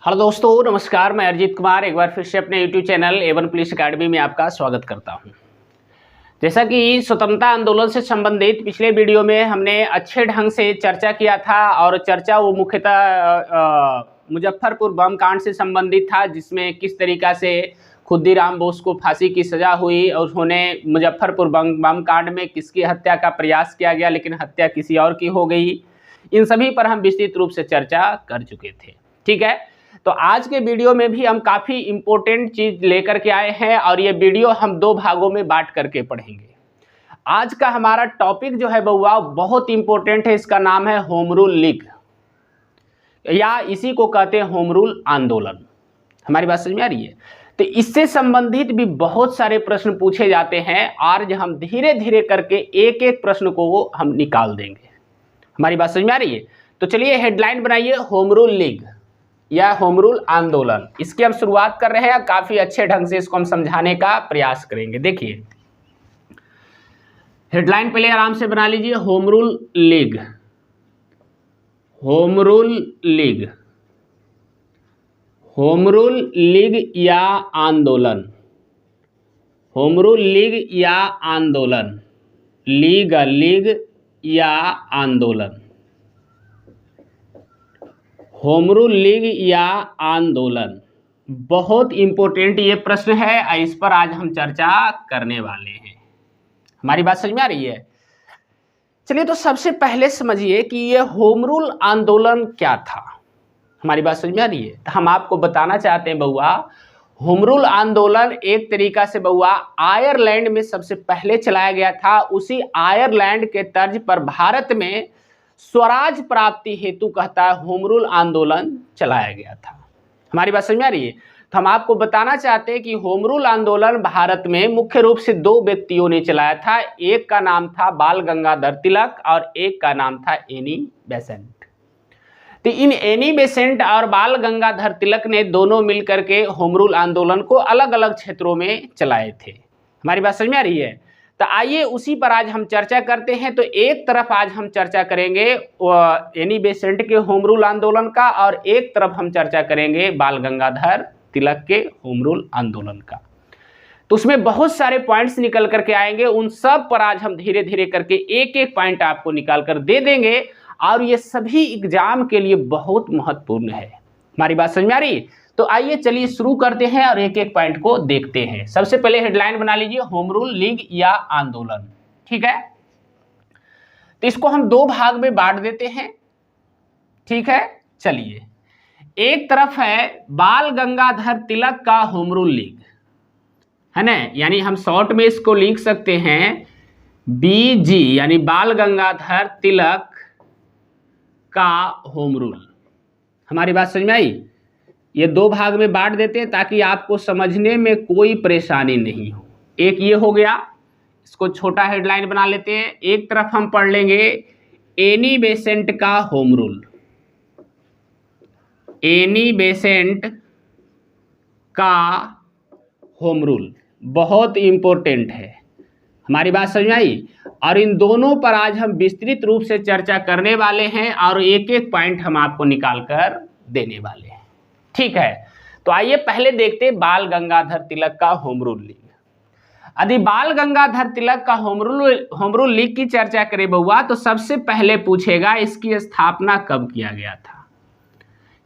Hello दोस्तों, नमस्कार। मैं अरिजीत कुमार एक बार फिर से अपने YouTube channel A1 police academy में आपका स्वागत करता हूं। जैसा कि स्वतंत्रता आंदोलन से संबंधित पिछले वीडियो में हमने अच्छे ढंग से चर्चा किया था और चर्चा वो मुख्यतः मुजफ्फरपुर बम कांड से संबंधित था, जिसमें किस तरीक़ा से खुद्दीराम बोस को फांसी की सज़ा हुई और उन्होंने मुजफ्फरपुर बम कांड में किसकी हत्या का प्रयास किया गया, लेकिन हत्या किसी और की हो गई। इन सभी पर हम विस्तृत रूप से चर्चा कर चुके थे। ठीक है, तो आज के वीडियो में भी हम काफ़ी इम्पोर्टेंट चीज़ लेकर के आए हैं और ये वीडियो हम दो भागों में बांट करके पढ़ेंगे। आज का हमारा टॉपिक जो है बउआ बहुत इम्पोर्टेंट है। इसका नाम है होम रूल लीग, या इसी को कहते हैं होम रूल आंदोलन। हमारी बात समझ में आ रही है? तो इससे संबंधित भी बहुत सारे प्रश्न पूछे जाते हैं। आज हम धीरे धीरे करके एक एक प्रश्न को हम निकाल देंगे। हमारी बात समझ में आ रही है? तो चलिए हेडलाइन बनाइए, होम रूल लीग या होम रूल आंदोलन। इसकी हम शुरुआत कर रहे हैं। काफी अच्छे ढंग से इसको हम समझाने का प्रयास करेंगे। देखिए, हेडलाइन पहले आराम से बना लीजिए, home rule league. Home rule league, home rule league या आंदोलन, होम रूल लीग या आंदोलन, लीग या आंदोलन, होम रूल लीग या आंदोलन। बहुत इंपॉर्टेंट ये प्रश्न है, इस पर आज हम चर्चा करने वाले हैं। हमारी बात समझ में आ रही है? चलिए, तो सबसे पहले समझिए कि ये होम रूल आंदोलन क्या था। हमारी बात समझ में आ रही है? तो हम आपको बताना चाहते हैं बउआ, होम रूल आंदोलन एक तरीका से बउआ आयरलैंड में सबसे पहले चलाया गया था। उसी आयरलैंड के तर्ज पर भारत में स्वराज प्राप्ति हेतु कहता है होम रूल आंदोलन चलाया गया था। हमारी बात समझ में आ रही है? तो हम आपको बताना चाहते हैं कि होम रूल आंदोलन भारत में मुख्य रूप से दो व्यक्तियों ने चलाया था। एक का नाम था बाल गंगाधर तिलक और एक का नाम था एनी बेसेंट। तो इन एनी बेसेंट और बाल गंगाधर तिलक ने दोनों मिलकर के होम रूल आंदोलन को अलग अलग क्षेत्रों में चलाए थे। हमारी बात समझ में आ रही है? तो आइए उसी पर आज हम चर्चा करते हैं। तो एक तरफ आज हम चर्चा करेंगे एनी बेसेंट के होम रूल आंदोलन का और एक तरफ हम चर्चा करेंगे बाल गंगाधर तिलक के होम रूल आंदोलन का। तो उसमें बहुत सारे पॉइंट्स निकल करके आएंगे। उन सब पर आज हम धीरे धीरे करके एक एक पॉइंट आपको निकाल कर दे देंगे और ये सभी एग्जाम के लिए बहुत महत्वपूर्ण है। हमारी बात समझ में आ रही? तो आइए चलिए शुरू करते हैं और एक एक पॉइंट को देखते हैं। सबसे पहले हेडलाइन बना लीजिए, होम रूल लीग या आंदोलन। ठीक है, तो इसको हम दो भाग में बांट देते हैं। ठीक है, चलिए, एक तरफ है बाल गंगाधर तिलक का होम रूल लीग, है ना, यानी हम शॉर्ट में इसको लिख सकते हैं BG, यानी बाल गंगाधर तिलक का होम रूल। हमारी बात समझ में आई? ये दो भाग में बांट देते हैं ताकि आपको समझने में कोई परेशानी नहीं हो। एक ये हो गया, इसको छोटा हेडलाइन बना लेते हैं। एक तरफ हम पढ़ लेंगे एनी बेसेंट का होम रूल, एनी बेसेंट का होम रूल बहुत इंपॉर्टेंट है। हमारी बात समझ में आई? और इन दोनों पर आज हम विस्तृत रूप से चर्चा करने वाले हैं और एक एक पॉइंट हम आपको निकाल कर देने वाले हैं। ठीक है, तो आइए पहले देखते हैं बाल गंगाधर तिलक का होम रूल लीग। यदि बाल गंगाधर तिलक का होम रूल लीग की चर्चा करें बउआ, तो सबसे पहले पूछेगा इसकी स्थापना कब किया गया था।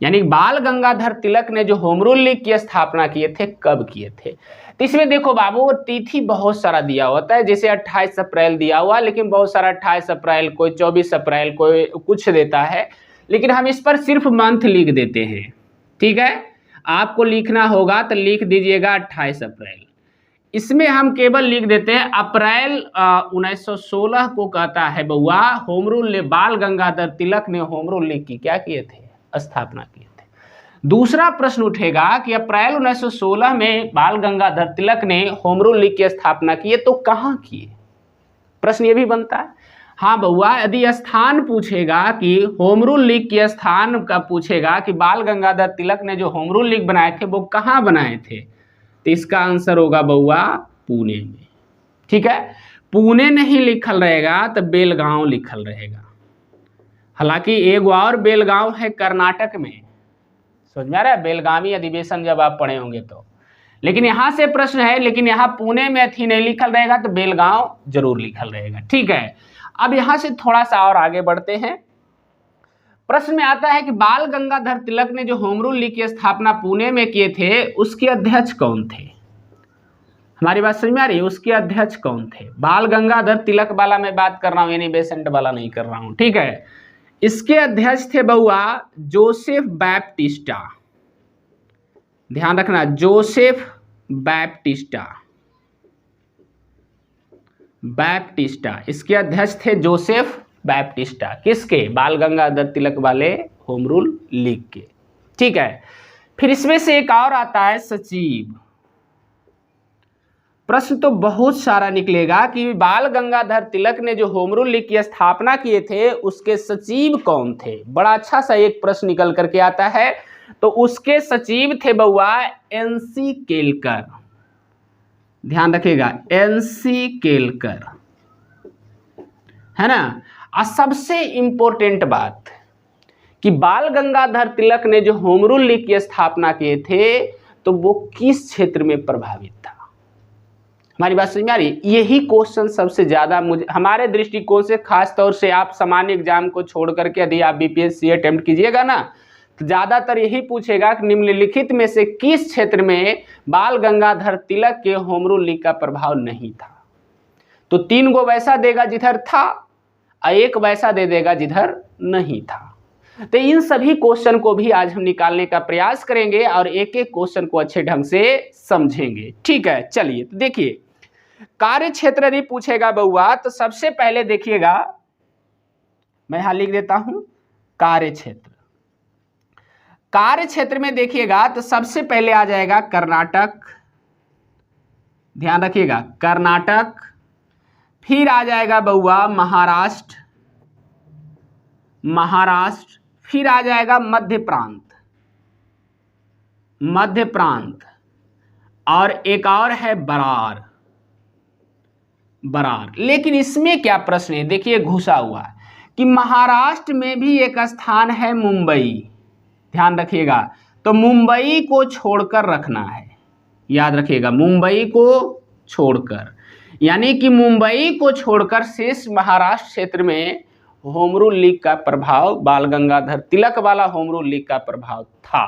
यानी बाल गंगाधर तिलक ने जो होम रूल लीग की स्थापना किए थे, कब किए थे। तो इसमें देखो बाबू, तिथि बहुत सारा दिया होता है, जैसे 28 अप्रैल दिया हुआ, लेकिन बहुत सारा 28 अप्रैल, कोई 24 अप्रैल, कोई कुछ देता है, लेकिन हम इस पर सिर्फ मंथ लिख देते हैं। ठीक है, आपको लिखना होगा तो लिख दीजिएगा 28 अप्रैल। इसमें हम केवल लिख देते हैं अप्रैल 1916 को कहता है बउआ होम रूल। बाल गंगाधर तिलक ने होम रूल लीग की क्या किए थे? स्थापना किए थे। दूसरा प्रश्न उठेगा कि अप्रैल 1916 में बाल गंगाधर तिलक ने होम रूल लीग की स्थापना की, तो कहाँ किए? प्रश्न ये भी बनता है। हाँ बउआ, यदि स्थान पूछेगा कि होम रूल लीग की स्थान का पूछेगा कि बाल गंगाधर तिलक ने जो होम रूल लीग बनाए थे वो कहाँ बनाए थे, तो इसका आंसर होगा बउआ पुणे में। ठीक है, पुणे नहीं लिखल रहेगा तो बेलगांव लिखल रहेगा। हालांकि एक और बेलगांव है कर्नाटक में, समझ में आ रहा है, बेलगामी अधिवेशन जब आप पढ़े होंगे तो। लेकिन यहां से प्रश्न है, लेकिन यहाँ पुणे में अथी नहीं लिखल रहेगा तो बेलगांव जरूर लिखल रहेगा। ठीक है, अब यहां से थोड़ा सा और आगे बढ़ते हैं। प्रश्न में आता है कि बाल गंगाधर तिलक ने जो होम रूल लीग की स्थापना पुणे में किए थे उसके अध्यक्ष कौन थे। हमारी बात समझ में आ रही है, उसके अध्यक्ष कौन थे। बाल गंगाधर तिलक वाला मैं बात कर रहा हूं, यानी बेसेंट वाला नहीं कर रहा हूं। ठीक है, इसके अध्यक्ष थे बउआ जोसेफ बैप्टिस्टा। ध्यान रखना, जोसेफ बैप्टिस्टा। बैप्टिस्टा इसके अध्यक्ष थे, जोसेफ बैप्टिस्टा। किसके? बाल गंगाधर तिलक वाले होम रूल लीग के। ठीक है, फिर इसमें से एक और आता है सचिव। प्रश्न तो बहुत सारा निकलेगा कि बाल गंगाधर तिलक ने जो होम रूल लीग की स्थापना किए थे उसके सचिव कौन थे। बड़ा अच्छा सा एक प्रश्न निकल करके आता है। तो उसके सचिव थे बउआ एनसी केलकर। ध्यान रखिएगा, एनसी केलकर, है ना। और सबसे इंपॉर्टेंट बात कि बाल गंगाधर तिलक ने जो होम रूल लीग की स्थापना किए थे तो वो किस क्षेत्र में प्रभावित था। हमारी बात समझ में आ रही है। यही क्वेश्चन सबसे ज्यादा मुझे हमारे दृष्टिकोण से, खास तौर से आप सामान्य एग्जाम को छोड़ करके यदि आप बीपीएससी अटेम्प्ट कीजिएगा ना तो ज्यादातर यही पूछेगा कि निम्नलिखित में से किस क्षेत्र में बाल गंगाधर तिलक के होम रूल लीग का प्रभाव नहीं था। तो 3 गो वैसा देगा जिधर था और 1 वैसा दे देगा जिधर नहीं था। तो इन सभी क्वेश्चन को भी आज हम निकालने का प्रयास करेंगे और एक एक क्वेश्चन को अच्छे ढंग से समझेंगे। ठीक है, चलिए तो देखिए, कार्य क्षेत्र यदि पूछेगा बउआ तो सबसे पहले देखिएगा, मैं यहां लिख देता हूं कार्य क्षेत्र। कार्य क्षेत्र में देखिएगा तो सबसे पहले आ जाएगा कर्नाटक। ध्यान रखिएगा, कर्नाटक। फिर आ जाएगा बउआ महाराष्ट्र। महाराष्ट्र। फिर आ जाएगा मध्य प्रांत। मध्य प्रांत। और एक और है बरार। बरार। लेकिन इसमें क्या प्रश्न है, देखिए घुसा हुआ कि महाराष्ट्र में भी एक स्थान है मुंबई। ध्यान रखिएगा, तो मुंबई को छोड़कर रखना है। याद रखिएगा, मुंबई को छोड़कर, यानी कि मुंबई को छोड़कर शेष महाराष्ट्र क्षेत्र में होम रूल लीग का प्रभाव, बाल गंगाधर तिलक वाला होम रूल लीग का प्रभाव था।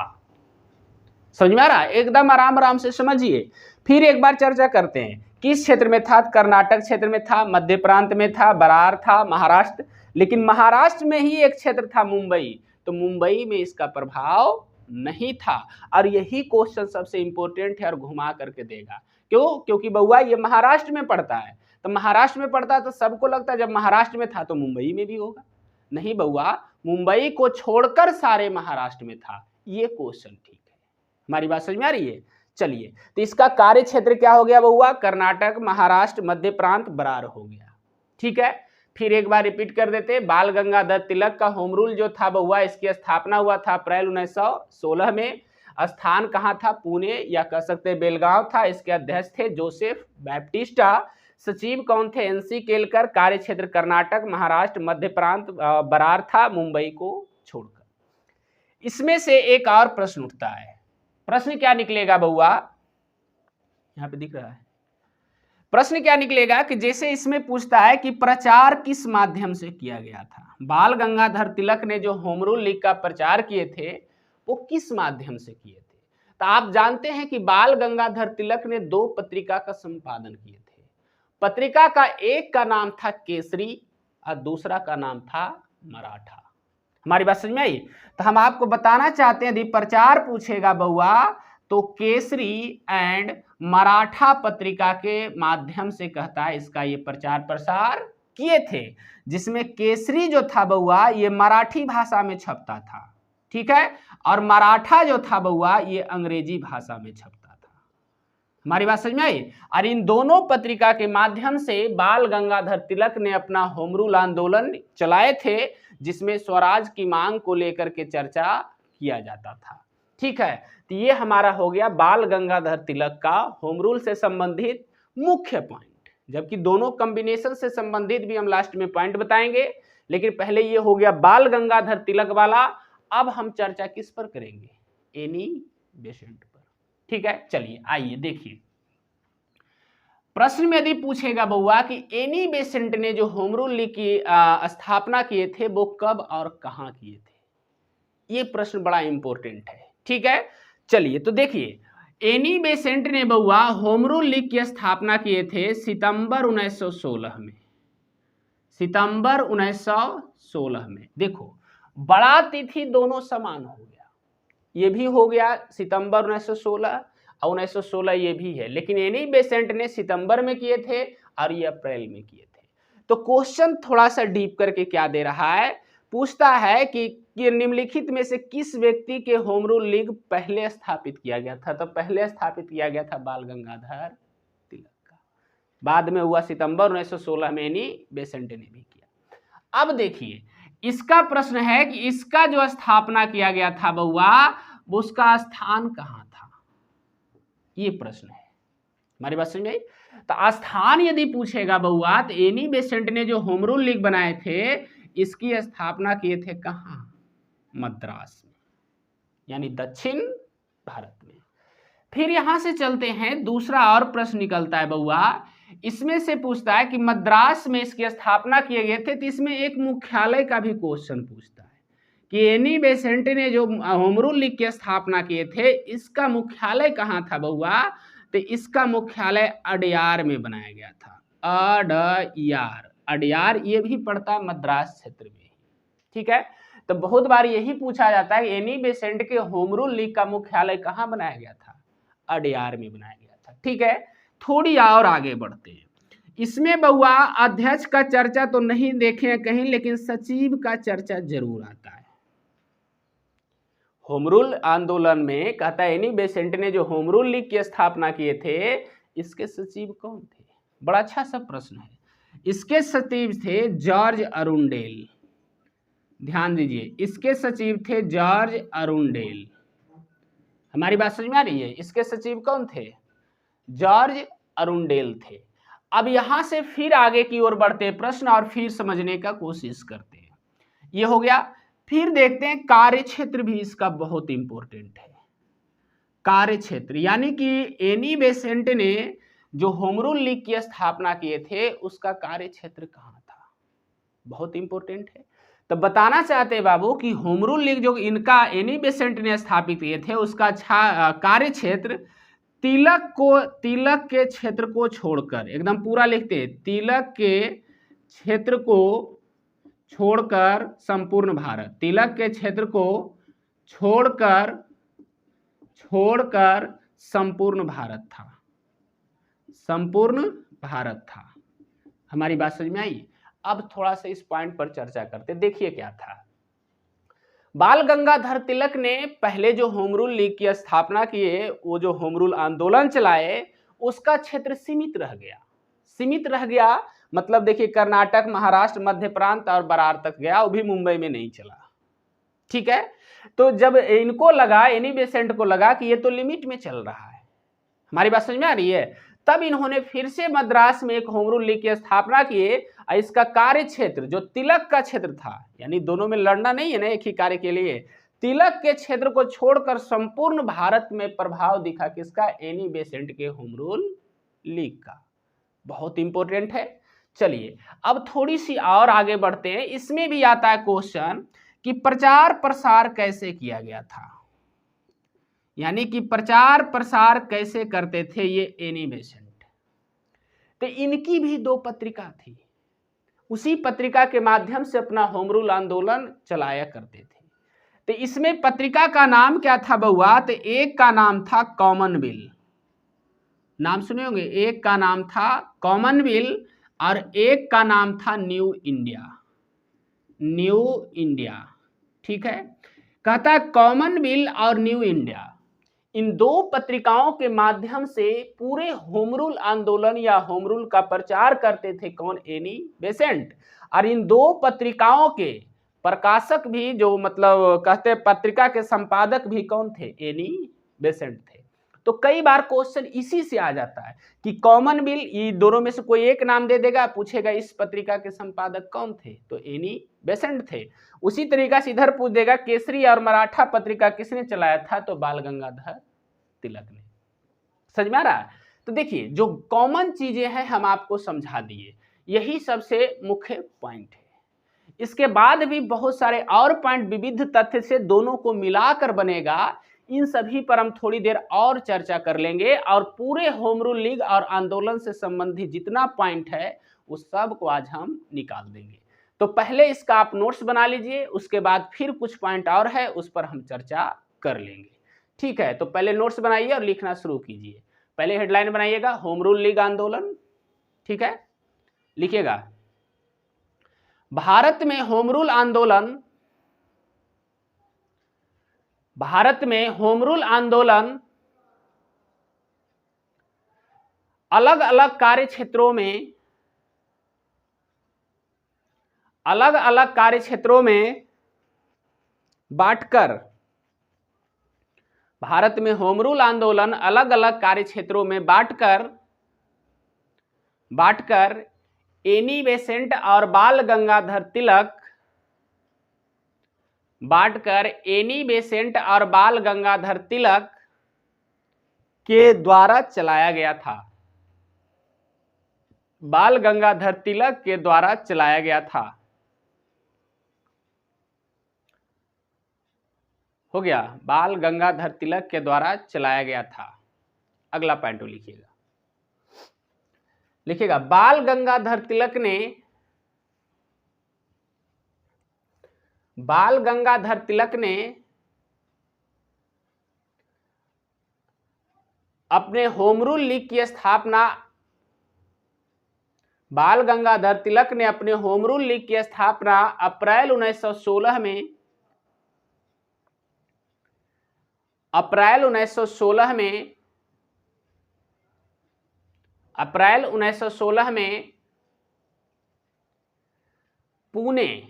समझ में आ रहा है, एकदम आराम आराम से समझिए। फिर एक बार चर्चा करते हैं किस क्षेत्र में था। कर्नाटक क्षेत्र में था, मध्य प्रांत में था, बरार था, महाराष्ट्र। लेकिन महाराष्ट्र में ही एक क्षेत्र था मुंबई, तो मुंबई में इसका प्रभाव नहीं था। और यही क्वेश्चन सबसे इंपॉर्टेंट है और घुमा करके देगा। क्यों? क्योंकि बउआ ये महाराष्ट्र में पड़ता है, तो महाराष्ट्र में पड़ता है तो सबको लगता है जब महाराष्ट्र में था तो मुंबई में भी होगा। नहीं बउआ, मुंबई को छोड़कर सारे महाराष्ट्र में था। ये क्वेश्चन ठीक है। हमारी बात समझ में आ रही है। चलिए, तो इसका कार्य क्षेत्र क्या हो गया बउआ? कर्नाटक, महाराष्ट्र, मध्य प्रांत, बरार हो गया। ठीक है, फिर एक बार रिपीट कर देते। बाल गंगाधर तिलक का होम रूल जो था बउआ, इसकी स्थापना हुआ था अप्रैल 1916 में। स्थान कहाँ था? पुणे, या कह सकते बेलगांव था। इसके अध्यक्ष थे जोसेफ बैप्टिस्टा। सचिव कौन थे? एनसी केलकर। कार्य क्षेत्र कर्नाटक, महाराष्ट्र, मध्य प्रांत, बरार था, मुंबई को छोड़कर। इसमें से एक और प्रश्न उठता है। प्रश्न क्या निकलेगा बउआ? यहां पे दिख रहा है। प्रश्न क्या निकलेगा कि जैसे इसमें पूछता है कि प्रचार किस माध्यम से किया गया था। बाल गंगाधर तिलक ने जो होम रूल लीग का प्रचार किए थे वो किस माध्यम से किए थे। तो आप जानते हैं कि बाल गंगाधर तिलक ने 2 पत्रिका का संपादन किए थे। पत्रिका का एक का नाम था केसरी और दूसरा का नाम था मराठा। हमारी बात समझ में आई। तो हम आपको बताना चाहते हैं यदि प्रचार पूछेगा बउआ तो केसरी एंड मराठा पत्रिका के माध्यम से कहता है इसका ये प्रचार प्रसार किए थे, जिसमें केसरी जो था बउआ ये मराठी भाषा में छपता था। ठीक है, और मराठा जो था बउआ ये अंग्रेजी भाषा में छपता था। हमारी बात समझ में आई। और इन दोनों पत्रिका के माध्यम से बाल गंगाधर तिलक ने अपना होम रूल आंदोलन चलाए थे, जिसमें स्वराज की मांग को लेकर के चर्चा किया जाता था। ठीक है, तो ये हमारा हो गया बाल गंगाधर तिलक का होम रूल से संबंधित मुख्य पॉइंट, जबकि दोनों कॉम्बिनेशन से संबंधित भी हम लास्ट में पॉइंट बताएंगे। लेकिन पहले ये हो गया बाल गंगाधर तिलक वाला। अब हम चर्चा किस पर करेंगे? एनी बेसेंट पर। ठीक है, चलिए आइए देखिए, प्रश्न में यदि पूछेगा बउआ कि एनी बेसेंट ने जो होम रूल लीग की स्थापना किए थे वो कब और कहां किए थे, ये प्रश्न बड़ा इंपॉर्टेंट है। ठीक है, चलिए तो देखिए, एनी बेसेंट ने बउआ होम रूल लीग की स्थापना किए थे सितंबर 1916 में। सितंबर 1916 में। देखो, बड़ा तिथि दोनों समान हो गया, ये भी हो गया सितंबर 1916 और 1916 ये भी है, लेकिन एनी बेसेंट ने सितंबर में किए थे और ये अप्रैल में किए थे। तो क्वेश्चन थोड़ा सा डीप करके क्या दे रहा है, पूछता है कि निम्नलिखित में से किस व्यक्ति के होम रूल लीग पहले स्थापित किया गया था। तो पहले स्थापित किया गया था बाल गंगाधर तिलक का, बाद में हुआ सितंबर 1916 में एनी बेसेंट ने भी किया। अब देखिए, इसका प्रश्न है कि इसका जो स्थापना किया गया था बउआ, उसका स्थान कहां था, ये प्रश्न है। हमारी बात समझ में आई? तो स्थान यदि पूछेगा बउआ, तो एनी बेसेंट ने जो होम रूल लीग बनाए थे, इसकी स्थापना किए थे कहां, मद्रास में, यानी दक्षिण भारत में। फिर यहां से चलते हैं, दूसरा और प्रश्न निकलता है बउआ, इसमें से पूछता है कि मद्रास में इसकी स्थापना किए गए थे, तो इसमें एक मुख्यालय का भी क्वेश्चन पूछता है कि एनी बेसेंट ने जो होम रूल लीग की स्थापना किए थे, इसका मुख्यालय कहां था बउआ, तो इसका मुख्यालय अडयार में बनाया गया था। अडयार, अडयार ये भी पड़ता है मद्रास क्षेत्र में। ठीक है, तो बहुत बार यही पूछा जाता है एनी बेसेंट के होम रूल लीग का मुख्यालय कहां बनाया गया था, अडयार में बनाया गया था। ठीक है, थोड़ी और आगे बढ़ते हैं। इसमें बउआ अध्यक्ष का चर्चा तो नहीं देखे कहीं, लेकिन सचिव का चर्चा जरूर आता है। होम रूल आंदोलन में कहता है एनी बेसेंट ने जो होम रूल लीग की स्थापना किए थे, इसके सचिव कौन थे, बड़ा अच्छा सा प्रश्न है। इसके सचिव थे जॉर्ज अरुंडेल, ध्यान दीजिए, इसके सचिव थे जॉर्ज अरुंडेल। हमारी बात समझ में आ रही है? इसके सचिव कौन थे, जॉर्ज अरुंडेल थे। अब यहां से फिर आगे की ओर बढ़ते हैं प्रश्न और फिर समझने का कोशिश करते हैं। ये हो गया, फिर देखते हैं कार्य क्षेत्र भी इसका बहुत इंपॉर्टेंट है। कार्य क्षेत्र, यानी कि एनी बेसेंट ने जो होम रूल लीग की स्थापना किए थे, उसका कार्य क्षेत्र कहां था, बहुत इंपॉर्टेंट है। तो बताना चाहते हैं बाबू कि होम रूल लीग जो इनका एनी बेसेंट ने स्थापित किए थे, उसका कार्य क्षेत्र तिलक के क्षेत्र को छोड़कर, एकदम पूरा लिखते हैं, तिलक के क्षेत्र को छोड़कर संपूर्ण भारत, तिलक के क्षेत्र को छोड़कर संपूर्ण भारत था, संपूर्ण भारत था। हमारी बात समझ में आई? अब थोड़ा सा इस पॉइंट पर चर्चा करते, देखिए क्या था। बाल गंगाधर तिलक ने पहले जो होम रूल लीग की स्थापना किए, वो जो होम रूल आंदोलन चलाए, उसका क्षेत्र सीमित रह गया। सीमित रह गया मतलब देखिए, कर्नाटक, महाराष्ट्र, मध्य प्रांत और बरार तक गया, वो भी मुंबई में नहीं चला। ठीक है, तो जब इनको लगा, एनी बेसेंट को लगा कि ये तो लिमिट में चल रहा है, हमारी बात समझ में आ रही है, तब इन्होंने फिर से मद्रास में एक होम रूल लीग की स्थापना किए। इसका कार्य क्षेत्र जो तिलक का क्षेत्र था, यानी दोनों में लड़ना नहीं है ना एक ही कार्य के लिए, तिलक के क्षेत्र को छोड़कर संपूर्ण भारत में प्रभाव दिखा किसका, एनी बेसेंट के होम रूल लीग का। बहुत इंपॉर्टेंट है। चलिए अब थोड़ी सी और आगे बढ़ते हैं। इसमें भी आता है क्वेश्चन कि प्रचार प्रसार कैसे किया गया था, यानी कि प्रचार प्रसार कैसे करते थे ये एनी बेसेंट। तो इनकी भी दो पत्रिका थी, उसी पत्रिका के माध्यम से अपना होम रूल आंदोलन चलाया करते थे। तो इसमें पत्रिका का नाम क्या था बउआ, तो एक का नाम था कॉमनवेल, नाम सुने होंगे, एक का नाम था कॉमनवेल और एक का नाम था न्यू इंडिया, न्यू इंडिया। ठीक है, कहता कॉमनवेल और न्यू इंडिया, इन दो पत्रिकाओं के माध्यम से पूरे होम रूल आंदोलन या होम रूल का प्रचार करते थे कौन, एनी बेसेंट। और इन दो पत्रिकाओं के प्रकाशक भी, जो मतलब कहते पत्रिका के संपादक भी कौन थे, एनी बेसेंट थे। तो कई बार क्वेश्चन इसी से आ जाता है कि कॉमन बिल, ये दोनों में से कोई एक नाम दे देगा, पूछेगा इस पत्रिका के संपादक कौन थे, तो एनी बेसेंट थे। उसी तरीका से इधर पूछ देगा केसरी और मराठा पत्रिका किसने चलाया था, तो बाल गंगाधर तिलक ने। समझ में आ रहा है? तो देखिए जो कॉमन चीजें हैं हम आपको समझा दिए, यही सबसे मुख्य पॉइंट है। इसके बाद भी बहुत सारे और पॉइंट विविध तथ्य से दोनों को मिलाकर बनेगा, इन सभी पर हम थोड़ी देर और चर्चा कर लेंगे और पूरे होम रूल लीग और आंदोलन से संबंधित जितना पॉइंट है उस सब को आज हम निकाल देंगे। तो पहले इसका आप नोट्स बना लीजिए, उसके बाद फिर कुछ पॉइंट और है उस पर हम चर्चा कर लेंगे। ठीक है, तो पहले नोट्स बनाइए और लिखना शुरू कीजिए। पहले हेडलाइन बनाइएगा होम रूल लीग आंदोलन। ठीक है, लिखिएगा भारत में होम रूल आंदोलन, भारत में होम रूल आंदोलन अलग अलग कार्य क्षेत्रों में, अलग अलग कार्य क्षेत्रों में बांटकर, भारत में होम रूल आंदोलन अलग अलग कार्य क्षेत्रों में बांटकर एनी बेसेंट और बाल गंगाधर तिलक, बांटकर एनी बेसेंट और बाल गंगाधर तिलक के द्वारा चलाया गया था, बाल गंगाधर तिलक के द्वारा चलाया गया था। हो गया, बाल गंगाधर तिलक के द्वारा चलाया गया था। अगला पॉइंट लिखिएगा, लिखिएगा बाल गंगाधर तिलक ने, बाल गंगाधर तिलक ने अपने होम रूल लीग की स्थापना, बाल गंगाधर तिलक ने अपने होम रूल लीग की स्थापना अप्रैल 1916 में, अप्रैल 1916 में पुणे,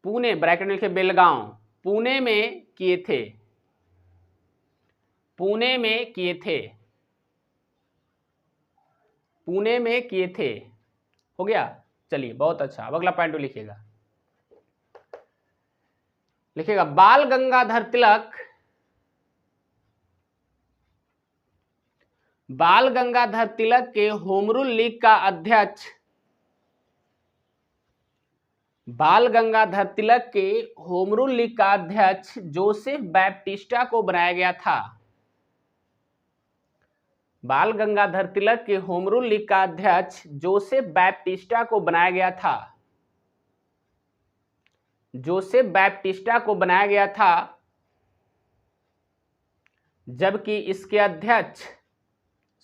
पुणे ब्रैकेट में लिखे बेलगांव, पुणे में किए थे, पुणे में किए थे, पुणे में किए थे। हो गया, चलिए बहुत अच्छा। अब अगला पॉइंट लिखिएगा, लिखिएगा बाल गंगाधर तिलक, बाल गंगाधर तिलक के होम रूल लीग का अध्यक्ष, बाल गंगाधर तिलक के होम रूल लीग का अध्यक्ष जोसेफ बैप्टिस्टा को बनाया गया था, बाल गंगाधर तिलक के होम रूल लीग का अध्यक्ष जोसेफ बैप्टिस्टा को बनाया गया था, जोसेफ बैप्टिस्टा को बनाया गया था, जबकि इसके अध्यक्ष,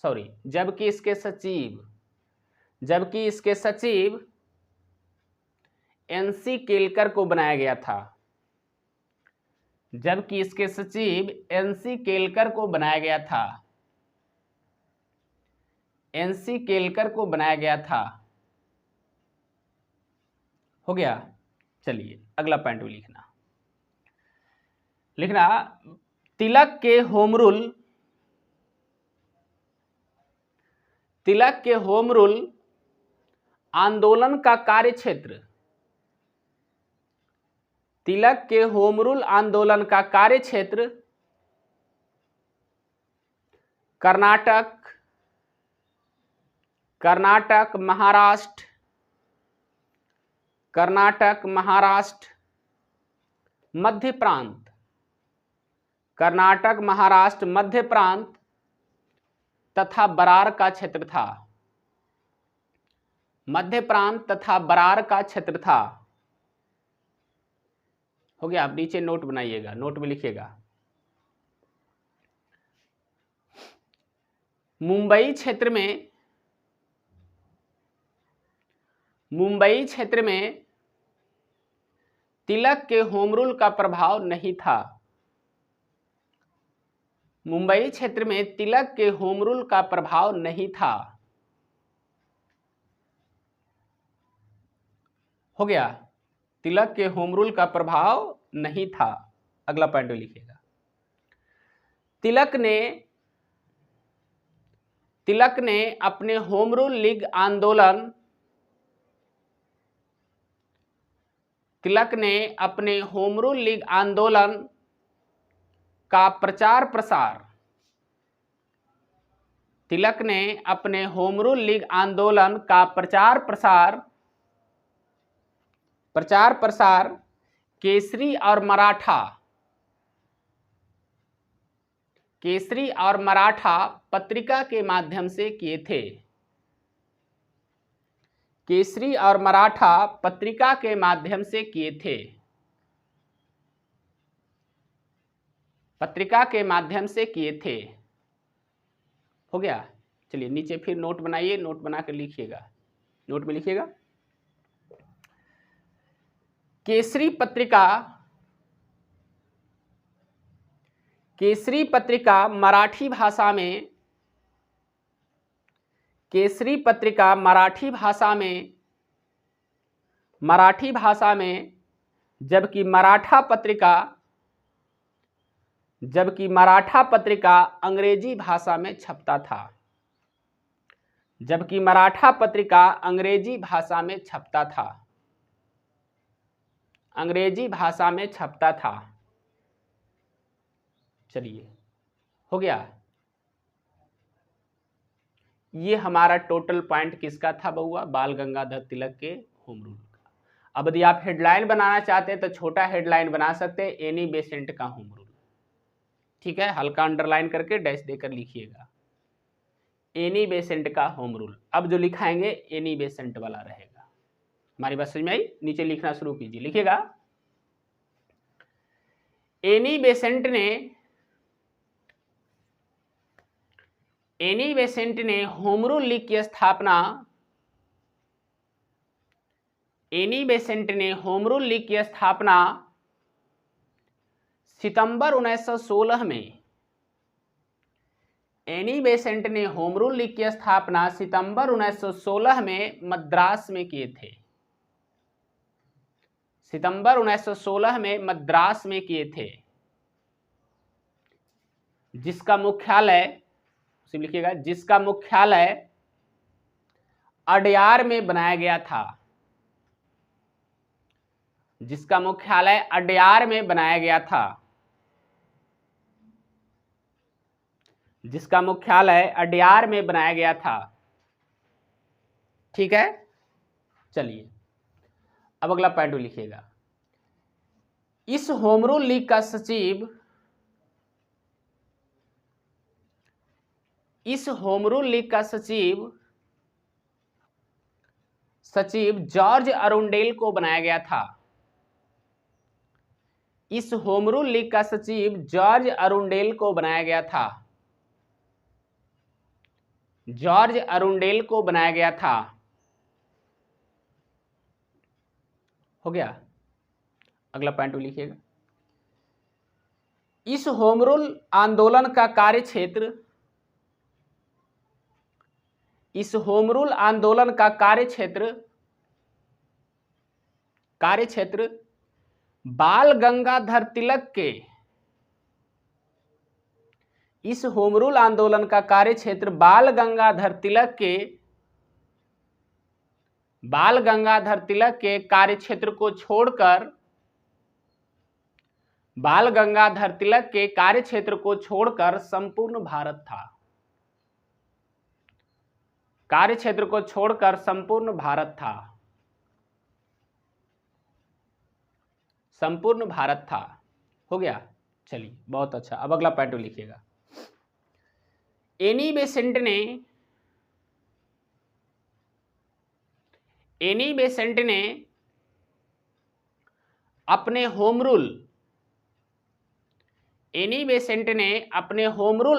सॉरी, जबकि इसके सचिव, जबकि इसके सचिव एनसी केलकर को बनाया गया था, जबकि इसके सचिव एनसी केलकर को बनाया गया था, एनसी केलकर को बनाया गया था। हो गया, चलिए अगला पॉइंट लिखना, लिखना तिलक के होम रूल, तिलक के होम रूल आंदोलन का कार्यक्षेत्र, तिलक के होम रूल आंदोलन का कार्यक्षेत्र कर्नाटक, कर्नाटक महाराष्ट्र, कर्नाटक महाराष्ट्र मध्य प्रांत, कर्नाटक महाराष्ट्र मध्य प्रांत तथा बरार का क्षेत्र था, मध्य प्रांत तथा बरार का क्षेत्र था। हो गया, आप नीचे नोट बनाइएगा, नोट में लिखिएगा मुंबई क्षेत्र में, मुंबई क्षेत्र में तिलक के होम रूल का प्रभाव नहीं था, मुंबई क्षेत्र में तिलक के होम रूल का प्रभाव नहीं था। हो गया, तिलक के होम रूल का प्रभाव नहीं था। अगला पॉइंट लिखिएगा, तिलक ने अपने होम रूल लीग आंदोलन तिलक ने अपने होम रूल लीग आंदोलन का प्रचार प्रसार तिलक ने अपने होम रूल लीग आंदोलन का प्रचार प्रसार केसरी और मराठा पत्रिका के माध्यम से किए थे। केसरी और मराठा पत्रिका के माध्यम से किए थे। पत्रिका के माध्यम से किए थे। हो गया। चलिए नीचे फिर नोट बनाइए, नोट बना कर लिखिएगा, नोट में लिखिएगा। केसरी पत्रिका मराठी भाषा में जबकि मराठा पत्रिका अंग्रेजी भाषा में छपता था। जबकि मराठा पत्रिका अंग्रेजी भाषा में छपता था। अंग्रेजी भाषा में छपता था। चलिए हो गया। ये हमारा टोटल पॉइंट किसका था बउआ? बाल गंगाधर तिलक के होम रूल का। अब यदि आप हेडलाइन बनाना चाहते हैं तो छोटा हेडलाइन बना सकते हैं, एनी बेसेंट का होम रूल। ठीक है, हल्का अंडरलाइन करके डैश देकर लिखिएगा, एनी बेसेंट का होम रूल। अब जो लिखाएंगे एनी बेसेंट वाला रहेगा। हमारी बात समझ में आई? नीचे लिखना शुरू कीजिए, लिखिएगा। एनी बेसेंट ने होम रूल लीग की स्थापना सितंबर 1916 में एनी बेसेंट ने होम रूल लीग की स्थापना सितंबर 1916 में मद्रास में किए थे। सितंबर 1916 में मद्रास में किए थे, जिसका मुख्यालय, सिर्फ लिखिएगा, जिसका मुख्यालय अडयार में बनाया गया था। जिसका मुख्यालय अडयार में बनाया गया था। जिसका मुख्यालय अडयार में बनाया गया था। ठीक है, चलिए अब अगला पॉइंट लिखिएगा। इस होम रूल लीग का सचिव जॉर्ज अरुंडेल को बनाया गया था। इस होम रूल लीग का सचिव जॉर्ज अरुंडेल को बनाया गया था। जॉर्ज अरुंडेल को बनाया गया था। हो गया। अगला पॉइंट लिखिएगा। इस होम रूल आंदोलन का कार्यक्षेत्र बाल गंगाधर तिलक के इस होम रूल आंदोलन का कार्यक्षेत्र बाल गंगाधर तिलक के कार्यक्षेत्र को छोड़कर संपूर्ण भारत था। कार्यक्षेत्र को छोड़कर संपूर्ण भारत था। संपूर्ण भारत था। हो गया। चलिए बहुत अच्छा। अब अगला पॉइंट लिखिएगा। एनी बेसेंट ने अपने होम रूल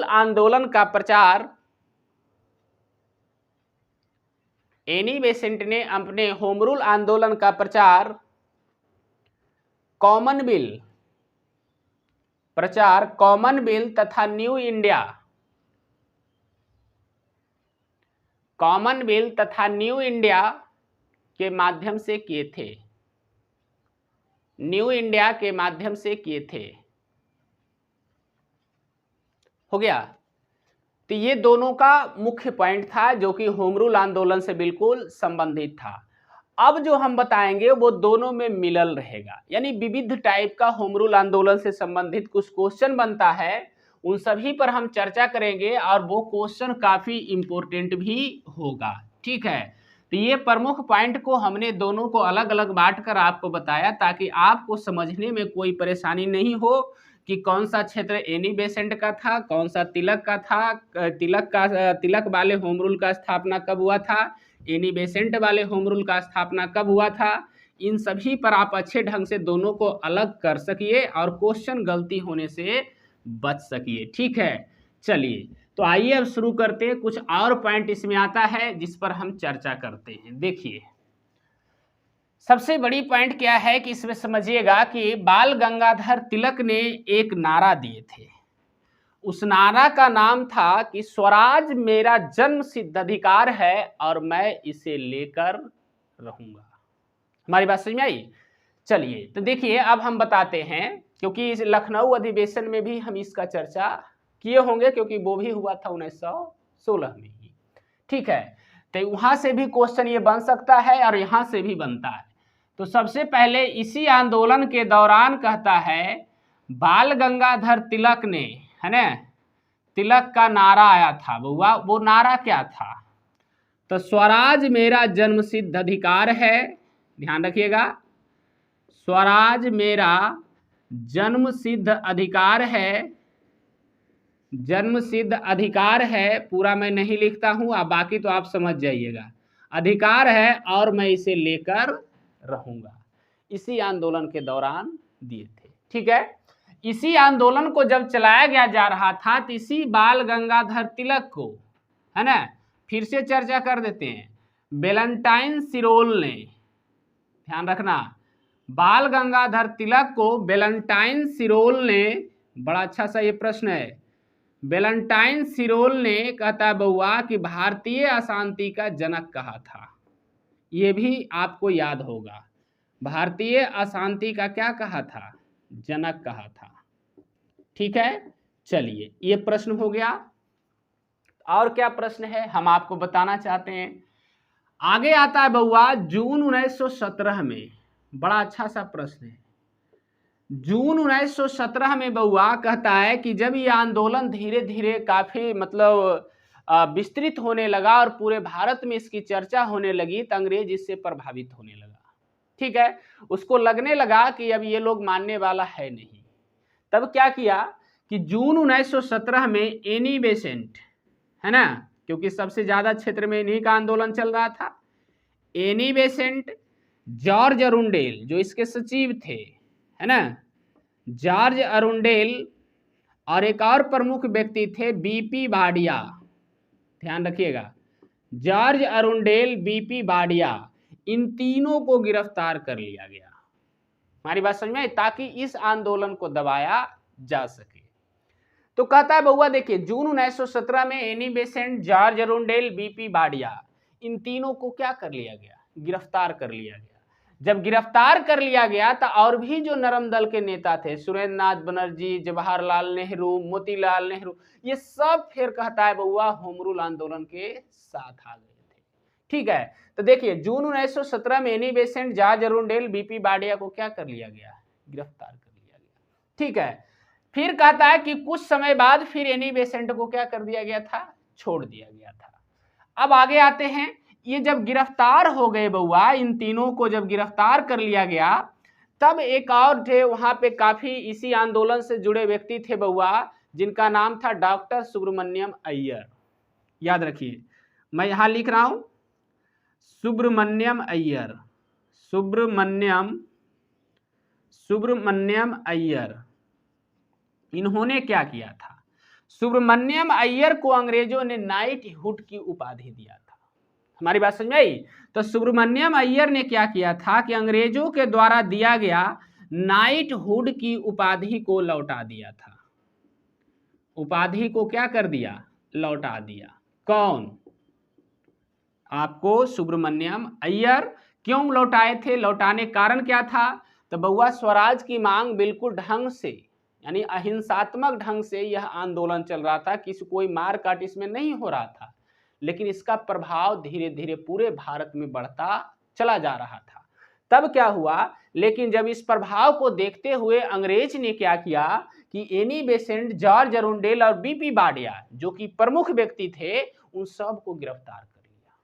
आंदोलन का प्रचार कॉमनवेल्थ तथा न्यू इंडिया के माध्यम से किए थे। न्यू इंडिया के माध्यम से किए थे। हो गया। तो ये दोनों का मुख्य पॉइंट था जो कि होम रूल आंदोलन से बिल्कुल संबंधित था। अब जो हम बताएंगे वो दोनों में मिलल रहेगा, यानी विविध टाइप का होम रूल आंदोलन से संबंधित कुछ क्वेश्चन बनता है, उन सभी पर हम चर्चा करेंगे और वो क्वेश्चन काफी इंपॉर्टेंट भी होगा। ठीक है, तो ये प्रमुख पॉइंट को हमने दोनों को अलग अलग बांट कर आपको बताया ताकि आपको समझने में कोई परेशानी नहीं हो कि कौन सा क्षेत्र एनी बेसेंट का था, कौन सा तिलक का था, तिलक वाले होम रूल का स्थापना कब हुआ था, एनी बेसेंट वाले होम रूल का स्थापना कब हुआ था। इन सभी पर आप अच्छे ढंग से दोनों को अलग कर सकिए और क्वेश्चन गलती होने से बच सकिए। ठीक है, चलिए तो आइए अब शुरू करते हैं। कुछ और पॉइंट इसमें आता है जिस पर हम चर्चा करते हैं। देखिए सबसे बड़ी पॉइंट क्या है कि इसमें समझिएगा कि बाल गंगाधर तिलक ने एक नारा दिए थे। उस नारा का नाम था कि स्वराज मेरा जन्म सिद्ध अधिकार है और मैं इसे लेकर रहूंगा। हमारी बात समझ में आई? चलिए तो देखिए अब हम बताते हैं, क्योंकि इस लखनऊ अधिवेशन में भी हम इसका चर्चा किए होंगे क्योंकि वो भी हुआ था 1916 में ही। ठीक है, तो वहां से भी क्वेश्चन ये बन सकता है और यहां से भी बनता है। तो सबसे पहले इसी आंदोलन के दौरान कहता है बाल गंगाधर तिलक ने, है ना, तिलक का नारा आया था बउआ, वो नारा क्या था? तो स्वराज मेरा जन्मसिद्ध अधिकार है, ध्यान रखिएगा, स्वराज मेरा जन्मसिद्ध अधिकार है, जन्मसिद्ध अधिकार है, पूरा मैं नहीं लिखता हूं, अब बाकी तो आप समझ जाइएगा, अधिकार है और मैं इसे लेकर रहूंगा। इसी आंदोलन के दौरान दिए थे। ठीक है, इसी आंदोलन को जब चलाया गया जा रहा था तो इसी बाल गंगाधर तिलक को, है ना, फिर से चर्चा कर देते हैं, वेलेंटाइन सिरोल ने, ध्यान रखना, बाल गंगाधर तिलक को वेलेंटाइन सिरोल ने, बड़ा अच्छा सा ये प्रश्न है, वेलेंटाइन सिरोल ने कहता बउआ कि भारतीय अशांति का जनक कहा था। ये भी आपको याद होगा, भारतीय अशांति का क्या कहा था? जनक कहा था। ठीक है, चलिए ये प्रश्न हो गया। और क्या प्रश्न है हम आपको बताना चाहते हैं। आगे आता है बउआ जून 1917 में, बड़ा अच्छा सा प्रश्न है। जून 1917 में बउआ कहता है कि जब ये आंदोलन धीरे धीरे काफी मतलब विस्तृत होने लगा और पूरे भारत में इसकी चर्चा होने लगी तो अंग्रेज इससे प्रभावित होने लगा। ठीक है, उसको लगने लगा कि अब ये लोग मानने वाला है नहीं। तब क्या किया कि जून 1917 में एनी बेसेंट, है ना, क्योंकि सबसे ज्यादा क्षेत्र में इन्हीं का आंदोलन चल रहा था, एनी बेसेंट, जॉर्ज अरुंडेल जो इसके सचिव थे, है ना, जॉर्ज अरुंडेल, और एक और प्रमुख व्यक्ति थे बीपी बाडिया, ध्यान रखिएगा, जॉर्ज अरुंडेल, बीपी बाडिया, इन तीनों को गिरफ्तार कर लिया गया। हमारी बात समझ में आई? ताकि इस आंदोलन को दबाया जा सके। तो कहता है बउआ देखिए जून 1917 में Annie Besant, George Arundale, BP Wadia, इन तीनों को क्या कर लिया गया? गिरफ्तार कर लिया गया। जब गिरफ्तार कर लिया गया तो और भी जो नरम दल के नेता थे, सुरेंद्र नाथ बनर्जी, जवाहरलाल नेहरू, मोतीलाल नेहरू, ये सब फिर कहता है बउआ होम रूल आंदोलन के साथ आ गए थे। ठीक है, तो देखिए जून 1917 में Annie Besant, George Arundale, BP Wadia को क्या कर लिया गया? गिरफ्तार कर लिया गया। ठीक है, फिर कहता है कि कुछ समय बाद फिर एनी बेसेंट को क्या कर दिया गया था? छोड़ दिया गया था। अब आगे आते हैं, ये जब गिरफ्तार हो गए बउआ, इन तीनों को जब गिरफ्तार कर लिया गया तब एक और थे वहां पे काफी इसी आंदोलन से जुड़े व्यक्ति थे बउआ, जिनका नाम था डॉक्टर सुब्रमण्यम अय्यर। याद रखिए, मैं यहां लिख रहा हूं सुब्रमण्यम अय्यर, सुब्रमण्यम अय्यर। इन्होंने क्या किया था? सुब्रमण्यम अय्यर को अंग्रेजों ने नाइटहुड की उपाधि दिया था। हमारी बात समझ में आई? तो सुब्रमण्यम अय्यर ने क्या किया था कि अंग्रेजों के द्वारा दिया गया नाइटहुड की उपाधि को लौटा दिया था। उपाधि को क्या कर दिया? लौटा दिया। कौन? आपको सुब्रमण्यम अय्यर। क्यों लौटाए थे? लौटाने कारण क्या था? तो बउआ स्वराज की मांग बिल्कुल ढंग से यानी अहिंसात्मक ढंग से यह आंदोलन चल रहा था, किसी कोई मार काट इसमें नहीं हो रहा था, लेकिन इसका प्रभाव धीरे धीरे पूरे भारत में बढ़ता चला जा रहा था। तब क्या हुआ, लेकिन जब इस प्रभाव को देखते हुए अंग्रेज ने क्या किया कि एनी बेसेंट, जॉर्ज अरुंडेल और बीपी बाडिया जो कि प्रमुख व्यक्ति थे, उन सब को गिरफ्तार कर लिया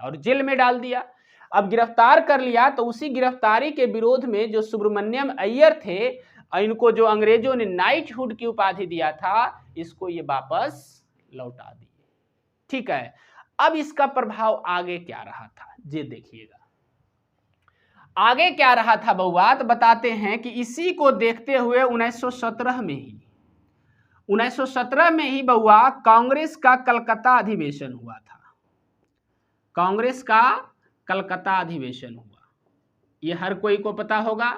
और जेल में डाल दिया। अब गिरफ्तार कर लिया तो उसी गिरफ्तारी के विरोध में जो सुब्रमण्यम अय्यर थे, इनको जो अंग्रेजों ने नाइटहुड की उपाधि दिया था, इसको ये वापस लौटा दिए। ठीक है, अब इसका प्रभाव आगे क्या रहा था ये देखिएगा। आगे क्या रहा था बउआ, तो बताते हैं कि इसी को देखते हुए 1917 में ही बउआ कांग्रेस का कलकत्ता अधिवेशन हुआ था। कांग्रेस का कलकत्ता अधिवेशन हुआ, ये हर कोई को पता होगा।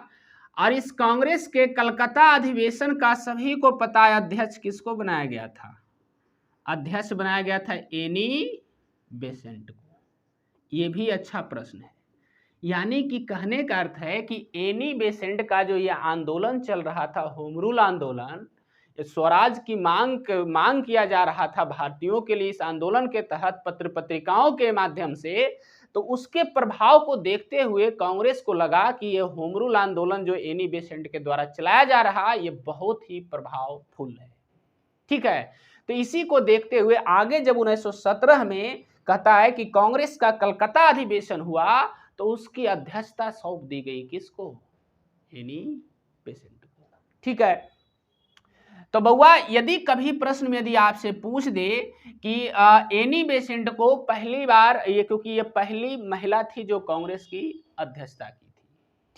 और इस कांग्रेस के कलकत्ता अधिवेशन का सभी को पता है, अध्यक्ष किसको बनाया गया था? अध्यक्ष बनाया गया था एनी बेसेंट को। ये भी अच्छा प्रश्न है। यानी कि कहने का अर्थ है कि एनी बेसेंट का जो ये आंदोलन चल रहा था, होम रूल आंदोलन, स्वराज की मांग किया जा रहा था भारतीयों के लिए इस आंदोलन के तहत पत्र पत्रिकाओं के माध्यम से, तो उसके प्रभाव को देखते हुए कांग्रेस को लगा कि ये होम रूल आंदोलन जो एनी बेसेंट के द्वारा चलाया जा रहा है, ये बहुत ही प्रभावफुल है। ठीक है, तो इसी को देखते हुए आगे जब 1917 में कहता है कि कांग्रेस का कलकत्ता अधिवेशन हुआ, तो उसकी अध्यक्षता सौंप दी गई किसको? एनी बेसेंट को। ठीक है, तो बउआ यदि कभी प्रश्न में यदि आपसे पूछ दे कि एनी बेसेंट को पहली बार, ये क्योंकि ये पहली महिला थी जो कांग्रेस की अध्यक्षता की थी,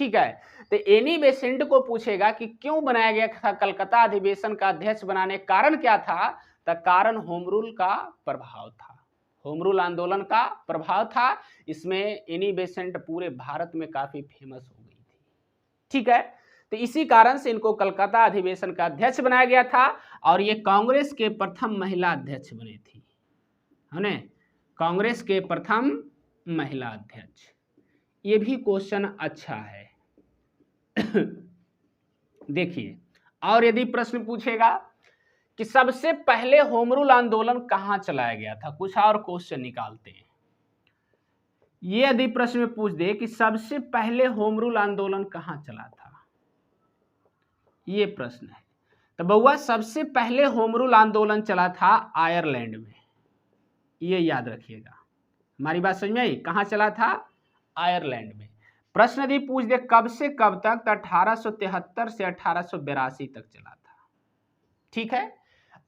ठीक है, तो एनी बेसेंट को पूछेगा कि क्यों बनाया गया था कलकत्ता अधिवेशन का अध्यक्ष बनाने, कारण क्या था? तो कारण होम रूल का प्रभाव था, होम रूल आंदोलन का प्रभाव था। इसमें एनी बेसेंट पूरे भारत में काफी फेमस हो गई थी। ठीक है, तो इसी कारण से इनको कलकत्ता अधिवेशन का अध्यक्ष बनाया गया था और ये कांग्रेस के प्रथम महिला अध्यक्ष बने थी। हमने कांग्रेस के प्रथम महिला अध्यक्ष। ये भी क्वेश्चन अच्छा है। देखिए, और यदि प्रश्न पूछेगा कि सबसे पहले होम रूल आंदोलन कहां चलाया गया था, कुछ और क्वेश्चन निकालते हैं। ये यदि प्रश्न में पूछ दे कि सबसे पहले होम रूल आंदोलन कहां चला था, ये प्रश्न है, तो बउआ सबसे पहले होम रूल आंदोलन चला था आयरलैंड में। ये याद रखिएगा, हमारी बात समझ में आई? कहां चला था? आयरलैंड में। प्रश्न यदि पूछ दे कब से कब तक, तो 1873 से 1882 तक चला था। ठीक है,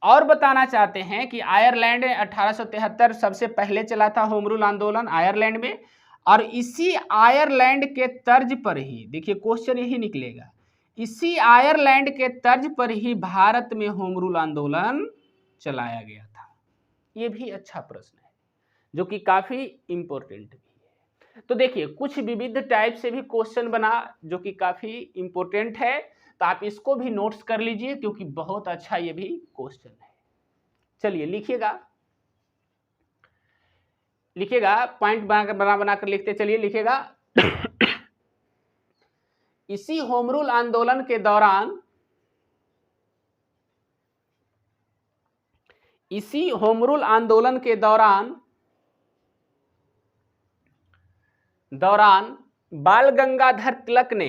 और बताना चाहते हैं कि आयरलैंड 1873 सबसे पहले चला था होम रूल आंदोलन आयरलैंड में, और इसी आयरलैंड के तर्ज पर ही, देखिए क्वेश्चन यही निकलेगा, इसी आयरलैंड के तर्ज पर ही भारत में होम रूल आंदोलन चलाया गया था। ये भी अच्छा प्रश्न है जो कि काफी इंपॉर्टेंट भी है। तो देखिए कुछ विविध टाइप से भी क्वेश्चन बना जो कि काफी इंपॉर्टेंट है, तो आप इसको भी नोट्स कर लीजिए क्योंकि बहुत अच्छा ये भी क्वेश्चन है। चलिए लिखिएगा, पॉइंट बना कर लिखते चलिए, लिखिएगा। इसी होम रूल आंदोलन के दौरान, इसी होम रूल आंदोलन के दौरान बाल गंगाधर तिलक ने,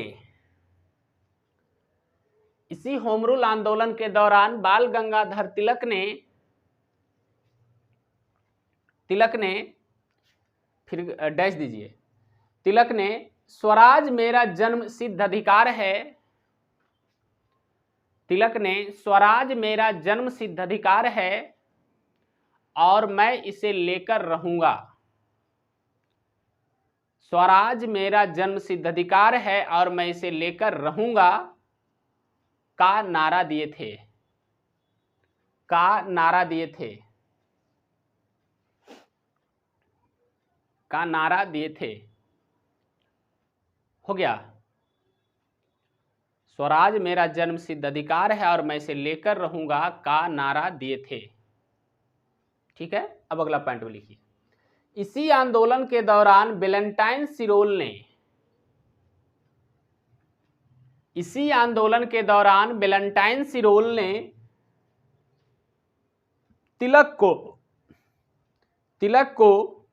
इसी होम रूल आंदोलन के दौरान बाल गंगाधर तिलक ने फिर डैश दीजिए, तिलक ने स्वराज मेरा जन्म सिद्ध अधिकार है, तिलक ने स्वराज मेरा जन्म सिद्ध अधिकार है और मैं इसे लेकर रहूंगा, स्वराज मेरा जन्म सिद्ध अधिकार है और मैं इसे लेकर रहूंगा का नारा दिए थे, का नारा दिए थे, का नारा दिए थे। हो गया, स्वराज मेरा जन्म सिद्ध अधिकार है और मैं इसे लेकर रहूंगा का नारा दिए थे। ठीक है, अब अगला पॉइंट में लिखिए, इसी आंदोलन के दौरान वैलेंटाइन सिरोल ने, इसी आंदोलन के दौरान वैलेंटाइन सिरोल ने तिलक को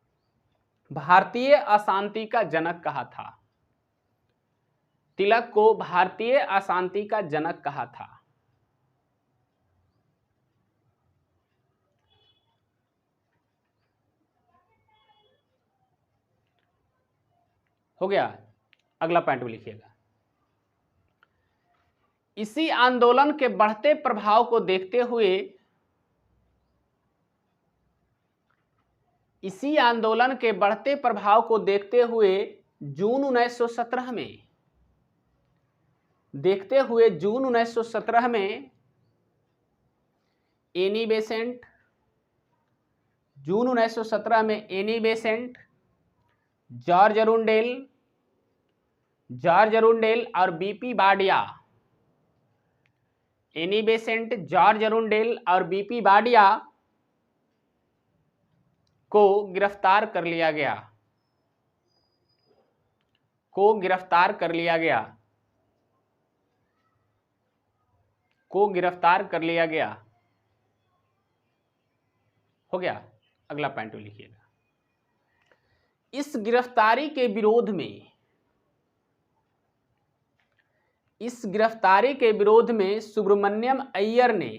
भारतीय अशांति का जनक कहा था। तिलक को भारतीय अशांति का जनक कहा था। हो गया। अगला पॉइंट भी लिखिएगा। इसी आंदोलन के बढ़ते प्रभाव को देखते हुए जून 1917 में एनी बेसेंट, जॉर्ज अरुंडेल और बीपी बाडिया को गिरफ्तार कर लिया गया। हो गया। अगला पॉइंट लिखिएगा। इस गिरफ्तारी के विरोध में सुब्रमण्यम अय्यर ने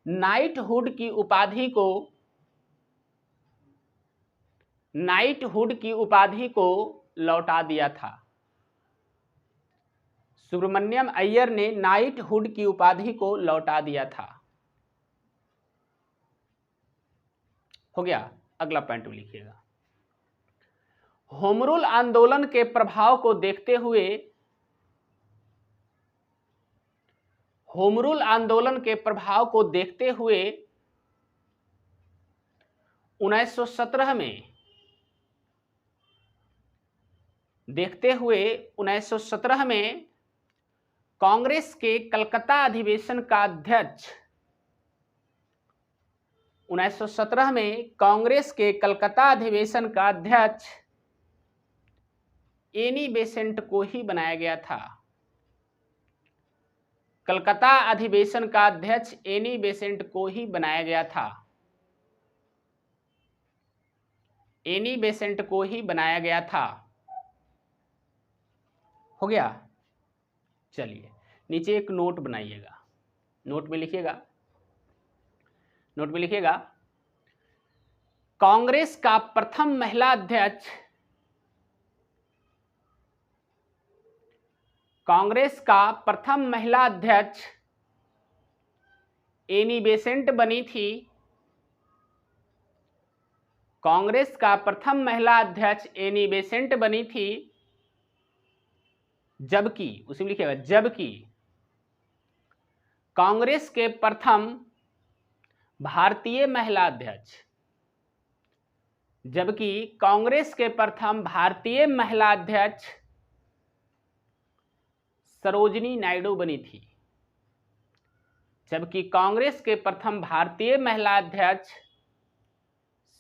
नाइटहुड की उपाधि को लौटा दिया था। सुब्रमण्यम अय्यर ने नाइटहुड की उपाधि को लौटा दिया था। हो गया। अगला पॉइंट लिखिएगा। होम रूल आंदोलन के प्रभाव को देखते हुए 1917 में कांग्रेस के कलकत्ता अधिवेशन का अध्यक्ष एनी बेसेंट को ही बनाया गया था। कलकत्ता अधिवेशन का अध्यक्ष एनी बेसेंट को ही बनाया गया था। हो गया। चलिए, नीचे एक नोट बनाइएगा। नोट में लिखिएगा कांग्रेस का प्रथम महिला अध्यक्ष एनी बेसेंट बनी थी। जबकि कांग्रेस के प्रथम भारतीय महिला अध्यक्ष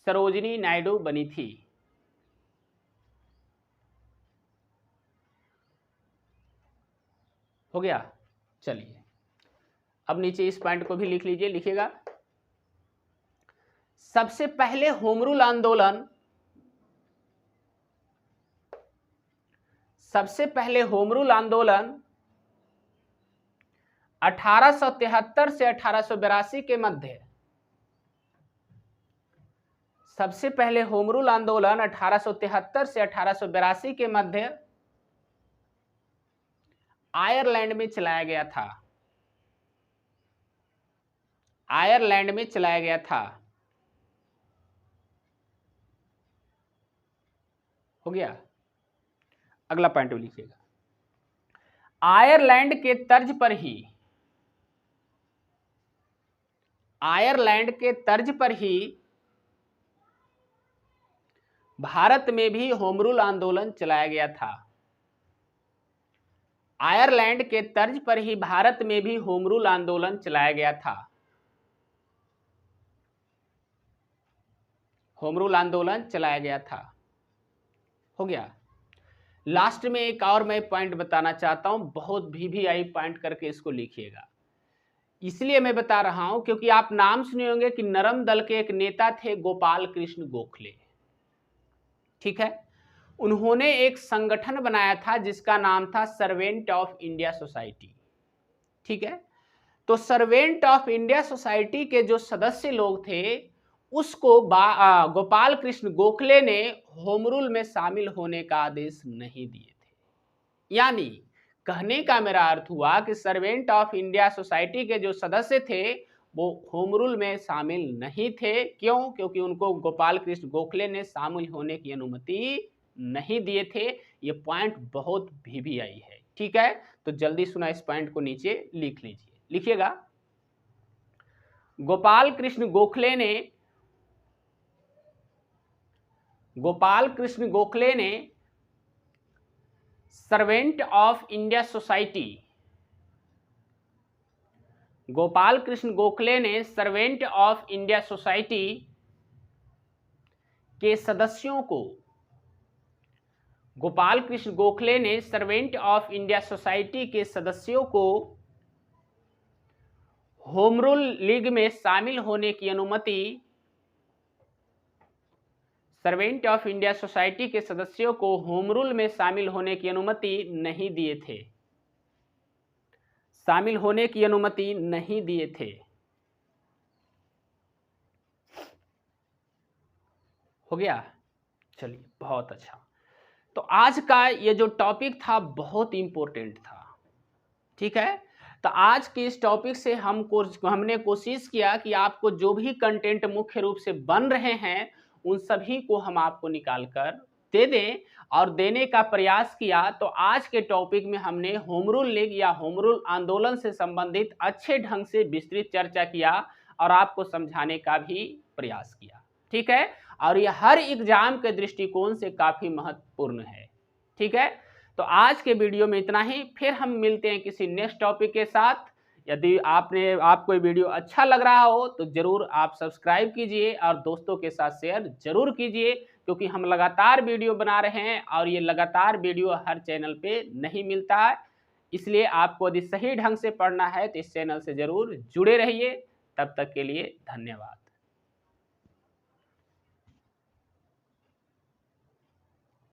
सरोजिनी नायडू बनी थी। हो गया। चलिए, अब नीचे इस पॉइंट को भी लिख लीजिए। लिखिएगा सबसे पहले होम रूल आंदोलन 1873 से 1882 के मध्य सबसे पहले होम रूल आंदोलन 1873 से 1882 के मध्य आयरलैंड में चलाया गया था। हो गया। अगला पॉइंट लिखिएगा आयरलैंड के तर्ज पर ही भारत में भी होम रूल आंदोलन चलाया गया था। आयरलैंड के तर्ज पर ही भारत में भी होम रूल आंदोलन चलाया गया था। होम रूल आंदोलन चलाया गया था। हो गया। लास्ट में एक और मैं पॉइंट बताना चाहता हूं, बहुत VVI पॉइंट करके इसको लिखिएगा। इसलिए मैं बता रहा हूं क्योंकि आप नाम सुने होंगे कि नरम दल के एक नेता थे गोपाल कृष्ण गोखले, ठीक है। उन्होंने एक संगठन बनाया था जिसका नाम था सर्वेंट ऑफ इंडिया सोसाइटी, ठीक है। तो सर्वेंट ऑफ इंडिया सोसाइटी के जो सदस्य लोग थे उसको गोपाल कृष्ण गोखले ने होम रूल में शामिल होने का आदेश नहीं दिए थे। यानी कहने का मेरा अर्थ हुआ कि सर्वेंट ऑफ इंडिया सोसाइटी के जो सदस्य थे वो होम रूल में शामिल नहीं थे। क्यों? क्योंकि उनको गोपाल कृष्ण गोखले ने शामिल होने की अनुमति नहीं दिए थे। ये पॉइंट बहुत VVI है, ठीक है। तो जल्दी सुना, इस पॉइंट को नीचे लिख लीजिए, लिखिएगा। गोपाल कृष्ण गोखले ने servant of India society, Gopal Krishna Gokhale ने सर्वेंट ऑफ इंडिया सोसाइटी के सदस्यों को, गोपाल कृष्ण गोखले ने सर्वेंट ऑफ इंडिया सोसाइटी के सदस्यों को होम रूल लीग में शामिल होने की अनुमति, सर्वेंट ऑफ इंडिया सोसाइटी के सदस्यों को होम रूल में शामिल होने की अनुमति नहीं दिए थे, शामिल होने की अनुमति नहीं दिए थे। हो गया? चलिए, बहुत अच्छा। तो आज का ये जो टॉपिक था बहुत इंपॉर्टेंट था, ठीक है। तो आज के इस टॉपिक से हमने कोशिश किया कि आपको जो भी कंटेंट मुख्य रूप से बन रहे हैं उन सभी को हम आपको निकाल कर दे दें और देने का प्रयास किया। तो आज के टॉपिक में हमने होम रूल लीग या होम रूल आंदोलन से संबंधित अच्छे ढंग से विस्तृत चर्चा किया और आपको समझाने का भी प्रयास किया, ठीक है। और यह हर एग्जाम के दृष्टिकोण से काफी महत्वपूर्ण है, ठीक है। तो आज के वीडियो में इतना ही, फिर हम मिलते हैं किसी नेक्स्ट टॉपिक के साथ। यदि आपको ये वीडियो अच्छा लग रहा हो तो जरूर आप सब्सक्राइब कीजिए और दोस्तों के साथ शेयर जरूर कीजिए, क्योंकि हम लगातार वीडियो बना रहे हैं और ये लगातार वीडियो हर चैनल पे नहीं मिलता है। इसलिए आपको यदि सही ढंग से पढ़ना है तो इस चैनल से जरूर जुड़े रहिए। तब तक के लिए धन्यवाद।